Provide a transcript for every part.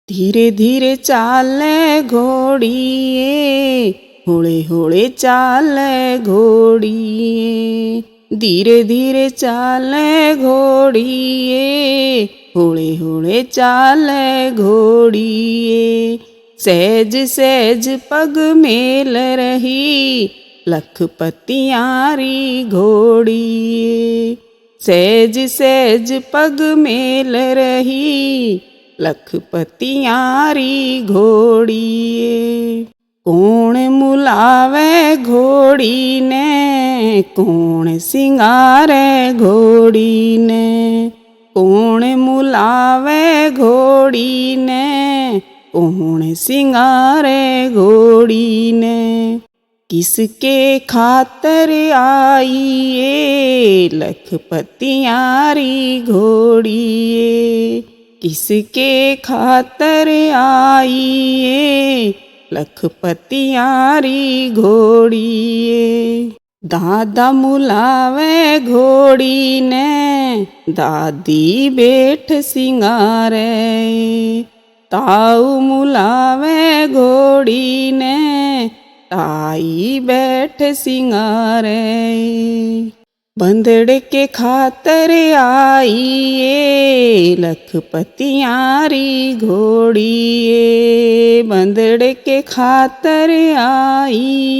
धीरे धीरे चाले घोड़िए, होले होले चाले घोड़िए। धीरे धीरे चाले घोड़िए, होले होले चाले घोड़िए। सहज सहज पग मेल रही, लखपतियारी घोड़िए। सहज सहज पग मेल रही, लखपतियारी घोड़िए। कौन मुलावे घोड़ी ने, कौन सिंगारे घोड़ी ने। कौन मुलावे घोड़ी ने, कौन सिंगारे घोड़ी ने। किसके खातर आई ये लखपतियारी घोड़िए। किसके खातर आई ये लखपतियारी घोड़िए। दादा मुलावे घोड़ी ने, दादी बेठ सिंगारे। ताऊ मुलावे घोड़ी ने, ताई बैठ सिंगारे। बंदड़ के खातर आई ये लखपतियारी घोड़िए। बंदड़ के खातर आई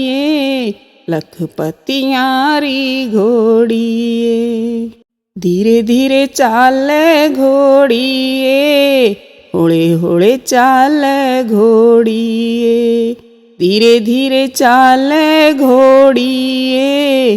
ये लखपतियारी घोड़िए। धीरे धीरे चाले घोड़िए, होले होले चाले घोड़िए। धीरे धीरे चाले घोड़िए,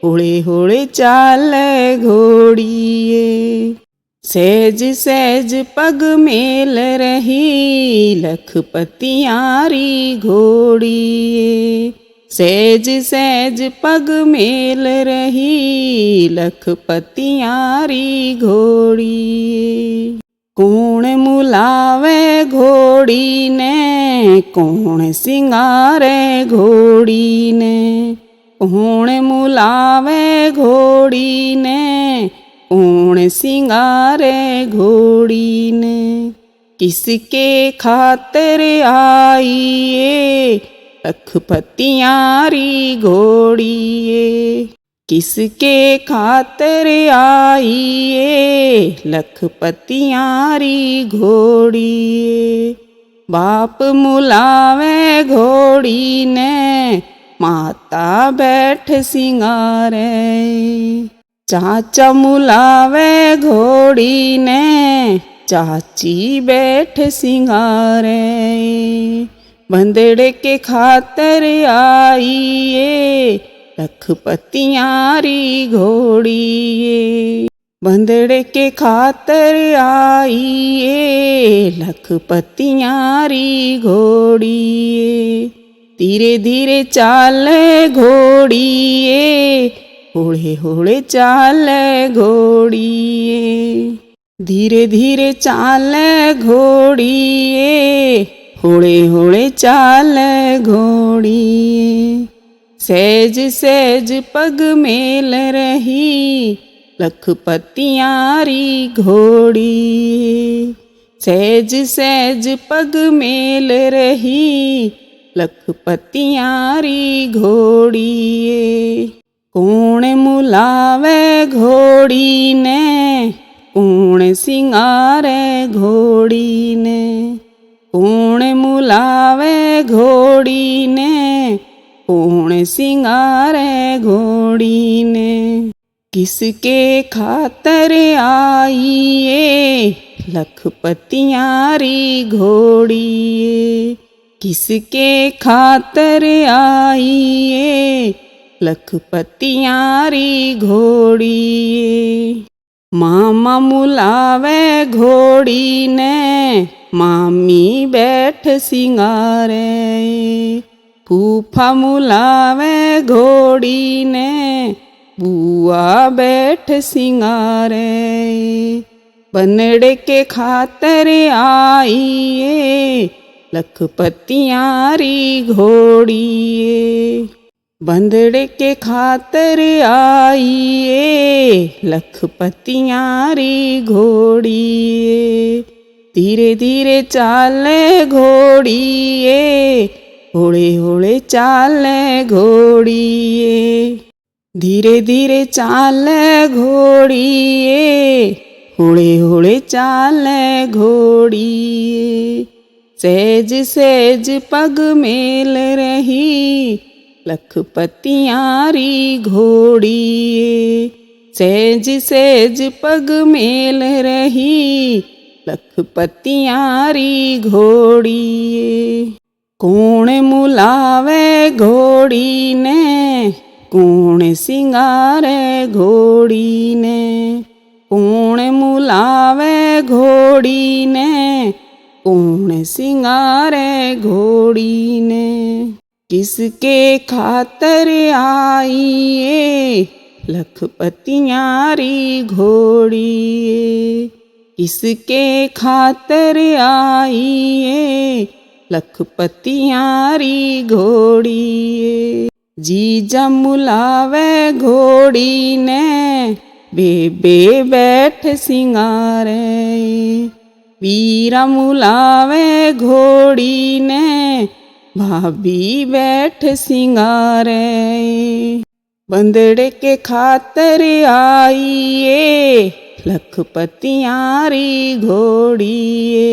होले होले चाले घोड़िए। सहज सहज पग मेल रही, लखपतियारी घोड़िए। सहज सहज पग मेल रही, लखपतियारी घोड़िए। कौन मुलावे घोड़ी ने, कौन सिंगारे घोड़ी ने। कौन मुलावे घोड़ी ने, कौन सिंगारे घोड़ी ने। किसके खातर आई ये लखपतियारी घोड़िए। किसके खातर आई ये लखपतियारी घोड़िए। बाप मुलावे घोड़ी ने, माता बैठ सिंगारे। चाचा मुलावे घोड़ी ने, चाची बैठ सिंगारे। बंदड़ के खातर आई ये लखपतियारी घोड़िए। बंदड़ के खातर आई ये लखपतियारी घोड़िए। धीरे धीरे चाले घोड़िए, होले होले चाले घोड़िए। धीरे धीरे चाले घोड़िए, होले होले चाले घोड़िए। सहज सहज पग मेल रही, लखपतियारी घोड़िए। सहज सहज पग मेल रही, लखपतियारी घोड़िए। कौन मुलावे घोड़ी ने, कौन सिंगारे घोड़ी ने। कौन मुलावे घोड़ी ने, कौन सिंगारे घोड़ी ने। किसके खातर आई ये लखपतियारी घोड़िए। किसके खातर आई ये लखपतियारी घोड़िए। मामा मुलावे घोड़ी ने, मामी बैठ सिंगारे। फूफा मुलावे घोड़ी ने, बुआ बैठ सिंगारे। बनड़ के खातर आई ये लखपतियारी घोड़िए। बंदड़ के खातर आई ये लखपतियारी घोड़िए। धीरे धीरे चाले घोड़िए, होले होले चाले घोड़िए। धीरे धीरे चाले घोड़िए, होले होले चाले घोड़िए। सहज सहज पग मेल रही, लखपतियारी घोड़िए। सहज सहज पग मेल रही, लखपतियारी घोड़िए। कौन मुलावे घोड़ी ने, कौन सिंगारे घोड़ी ने। कौन मुलावे घोड़ी ने, कौन सिंगारे घोड़ी ने। किसके खातर आई ये, लखपतियारी घोड़िए। किसके खातर आई ये, लखपतियारी घोड़िए। जीजा मुलावे घोड़ी ने, बेबे बैठ सिंगारे। वीरा मुलावे घोड़ी ने, भाभी बैठ सिंगारे। बंदड़े के खातर आई ये, लखपतियारी घोड़िए।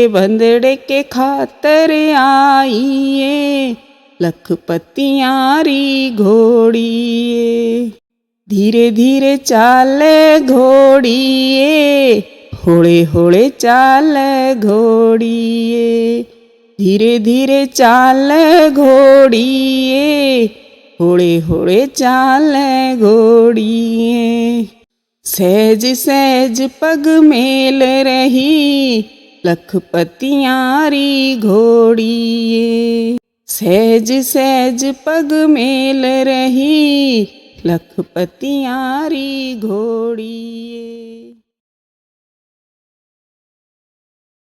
बंदड़े के खातर आई ये, लखपतियारी घोड़िए। धीरे धीरे चाले घोड़िए, होले होले चाले घोड़िए। धीरे धीरे चाले घोड़िए, होले होले चाले घोड़िए। सहज सहज पग मेल रही, लखपतियारी घोड़िए। सहज सहज पग मेल रही, लखपतियारी घोड़िए।